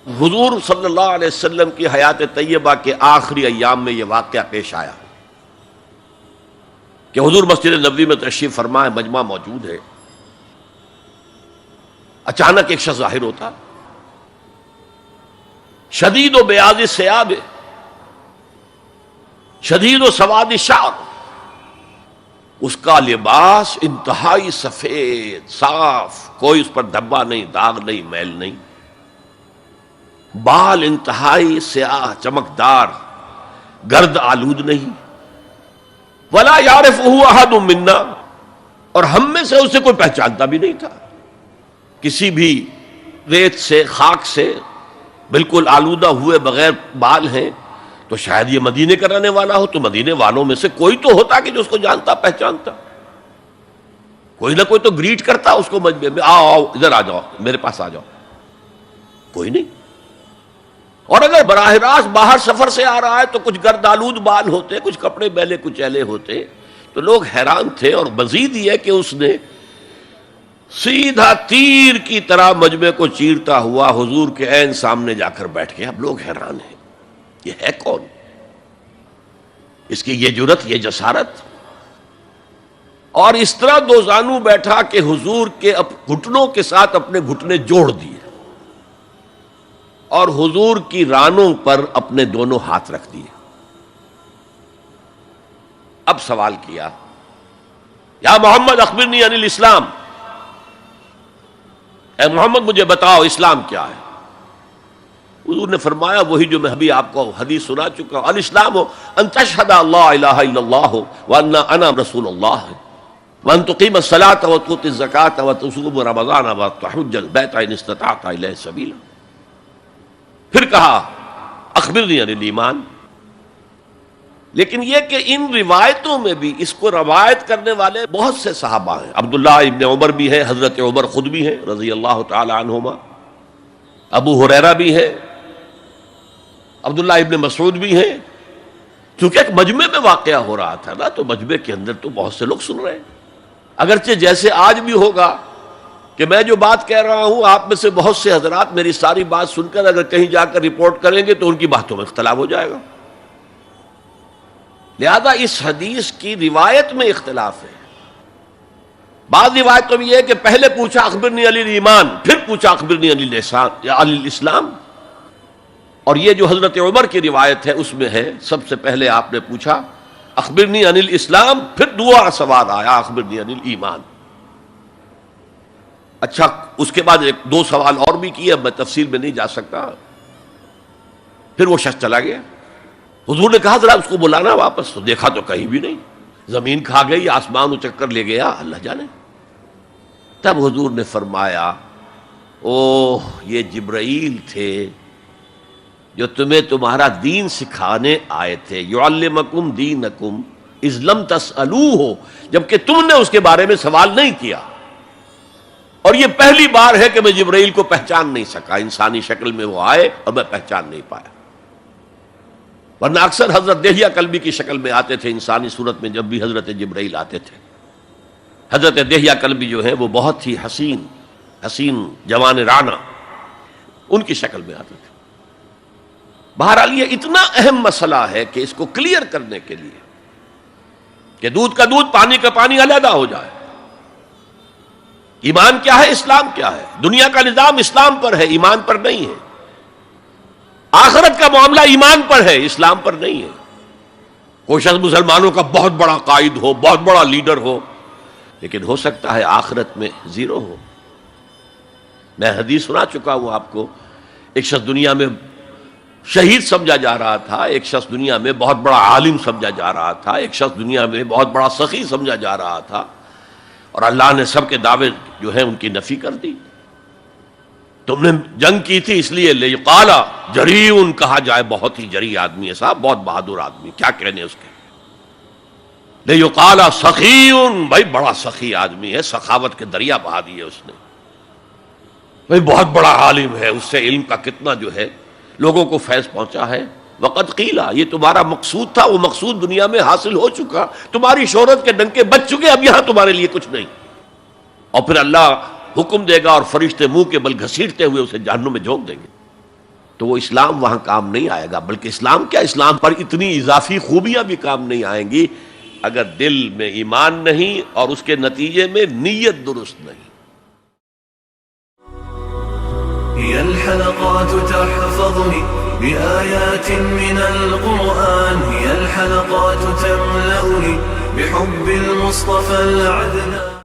حضور صلی اللہ علیہ وسلم کی حیات طیبہ کے آخری ایام میں یہ واقعہ پیش آیا کہ حضور مسجد نبوی میں تشریف فرما ہے، مجمع موجود ہے، اچانک ایک شخص ظاہر ہوتا، شدید و بیاض ثیاب، شدید و سواد شعر، اس کا لباس انتہائی سفید صاف، کوئی اس پر دھبا نہیں، داغ نہیں، میل نہیں، بال انتہائی سیاہ چمکدار، گرد آلود نہیں، ولا یعرفہ احد منا، اور ہم میں سے اسے کوئی پہچانتا بھی نہیں تھا، کسی بھی ریت سے خاک سے بالکل آلودہ ہوئے بغیر بال ہیں، تو شاید یہ مدینے کا رہنے والا ہو، تو مدینے والوں میں سے کوئی تو ہوتا کہ جو اس کو جانتا پہچانتا، کوئی نہ کوئی تو گریٹ کرتا اس کو مجمع میں، آؤ آؤ ادھر آ جاؤ، میرے پاس آ جاؤ، کوئی نہیں۔ اور اگر براہ راست باہر سفر سے آ رہا ہے تو کچھ گرد آلود بال ہوتے، کچھ کپڑے میلے کچیلے ہوتے، تو لوگ حیران تھے، اور مزید یہ کہ اس نے سیدھا تیر کی طرح مجمع کو چیرتا ہوا حضور کے عین سامنے جا کر بیٹھ گیا۔ اب لوگ حیران ہیں، یہ ہے کون؟ اس کی یہ جرت، یہ جسارت، اور اس طرح دو زانو بیٹھا کہ حضور کے گھٹنوں کے ساتھ اپنے گھٹنے جوڑ دیے اور حضور کی رانوں پر اپنے دونوں ہاتھ رکھ دیے۔ اب سوال کیا، یا محمد اخبرنی عن الاسلام، اے محمد مجھے بتاؤ اسلام کیا ہے؟ حضور نے فرمایا وہی جو میں ابھی آپ کو حدیث سنا چکا ہوں، الاسلام ان تشہد اللہ الہ الا اللہ وان انا رسول اللہ وان تقیم الصلاۃ وتؤتی الزکاۃ وتصوم رمضان وتحج البیت ان استطعت الیہ سبیلا۔ پھر کہا اخبرنی عن الایمان، لیکن یہ کہ ان روایتوں میں بھی اس کو روایت کرنے والے بہت سے صحابہ ہیں، عبداللہ ابن عمر بھی ہے، حضرت عمر خود بھی ہیں رضی اللہ تعالی عنہما، ابو ہریرہ بھی ہے، عبداللہ ابن مسعود بھی ہیں، کیونکہ ایک مجمع میں واقعہ ہو رہا تھا نا، تو مجمع کے اندر تو بہت سے لوگ سن رہے ہیں، اگرچہ جیسے آج بھی ہوگا کہ میں جو بات کہہ رہا ہوں آپ میں سے بہت سے حضرات میری ساری بات سن کر اگر کہیں جا کر رپورٹ کریں گے تو ان کی باتوں میں اختلاف ہو جائے گا، لہذا اس حدیث کی روایت میں اختلاف ہے۔ بعض روایتوں میں یہ ہے کہ پہلے پوچھا اخبرنی عن الایمان، پھر پوچھا اخبرنی عن الاسلام، اور یہ جو حضرت عمر کی روایت ہے اس میں ہے سب سے پہلے آپ نے پوچھا اخبرنی عن الاسلام، پھر دوسرا سوال آیا اخبرنی عن الایمان۔ اچھا، اس کے بعد ایک دو سوال اور بھی کیے، اب میں تفصیل میں نہیں جا سکتا۔ پھر وہ شخص چلا گیا، حضور نے کہا ذرا اس کو بلانا واپس، تو دیکھا تو کہیں بھی نہیں، زمین کھا گئی، آسمان اچک کر لے گیا، اللہ جانے۔ تب حضور نے فرمایا اوہ یہ جبرائیل تھے جو تمہیں تمہارا دین سکھانے آئے تھے، یعلمکم دینکم اذ لم تسألوہ، جبکہ تم نے اس کے بارے میں سوال نہیں کیا، اور یہ پہلی بار ہے کہ میں جبرائیل کو پہچان نہیں سکا، انسانی شکل میں وہ آئے اور میں پہچان نہیں پایا، ورنہ اکثر حضرت دہیہ کلبی کی شکل میں آتے تھے انسانی صورت میں، جب بھی حضرت جبرائیل آتے تھے۔ حضرت دہیہ کلبی جو ہے وہ بہت ہی حسین جوان رانا، ان کی شکل میں آتے تھے۔ بہرحال یہ اتنا اہم مسئلہ ہے کہ اس کو کلیئر کرنے کے لیے کہ دودھ کا دودھ پانی کا پانی علیحدہ ہو جائے، ایمان کیا ہے، اسلام کیا ہے، دنیا کا نظام اسلام پر ہے، ایمان پر نہیں ہے، آخرت کا معاملہ ایمان پر ہے، اسلام پر نہیں ہے۔ کوئی شخص مسلمانوں کا بہت بڑا قائد ہو، بہت بڑا لیڈر ہو، لیکن ہو سکتا ہے آخرت میں زیرو ہو۔ میں حدیث سنا چکا ہوں آپ کو، ایک شخص دنیا میں شہید سمجھا جا رہا تھا، ایک شخص دنیا میں بہت بڑا عالم سمجھا جا رہا تھا، ایک شخص دنیا میں بہت بڑا سخی سمجھا جا رہا تھا، اور اللہ نے سب کے دعوے جو ہیں ان کی نفی کر دی۔ تم نے جنگ کی تھی اس لیے لیقال جریء کہا جائے، بہت ہی جری آدمی ہے صاحب، بہت بہادر آدمی، کیا کہنے اس کے، لیقال سخی، بھائی بڑا سخی آدمی ہے، سخاوت کے دریا بہا دیے اس نے، بھائی بہت بڑا عالم ہے، اس سے علم کا کتنا جو ہے لوگوں کو فیض پہنچا ہے۔ وقد قیل، یہ تمہارا مقصود تھا، وہ مقصود دنیا میں حاصل ہو چکا، تمہاری شہرت کے ڈنکے بج چکے، اب یہاں تمہارے لیے کچھ نہیں۔ اور پھر اللہ حکم دے گا اور فرشتے منہ کے بل گھسیٹتے ہوئے اسے جہنم میں جھونک دیں گے۔ تو وہ اسلام وہاں کام نہیں آئے گا، بلکہ اسلام کیا، اسلام پر اتنی اضافی خوبیاں بھی کام نہیں آئیں گی اگر دل میں ایمان نہیں اور اس کے نتیجے میں نیت درست نہیں۔ هي الحلقات تحفظني بآيات من القرآن، هي الحلقات تملأني بحب المصطفى العدنان.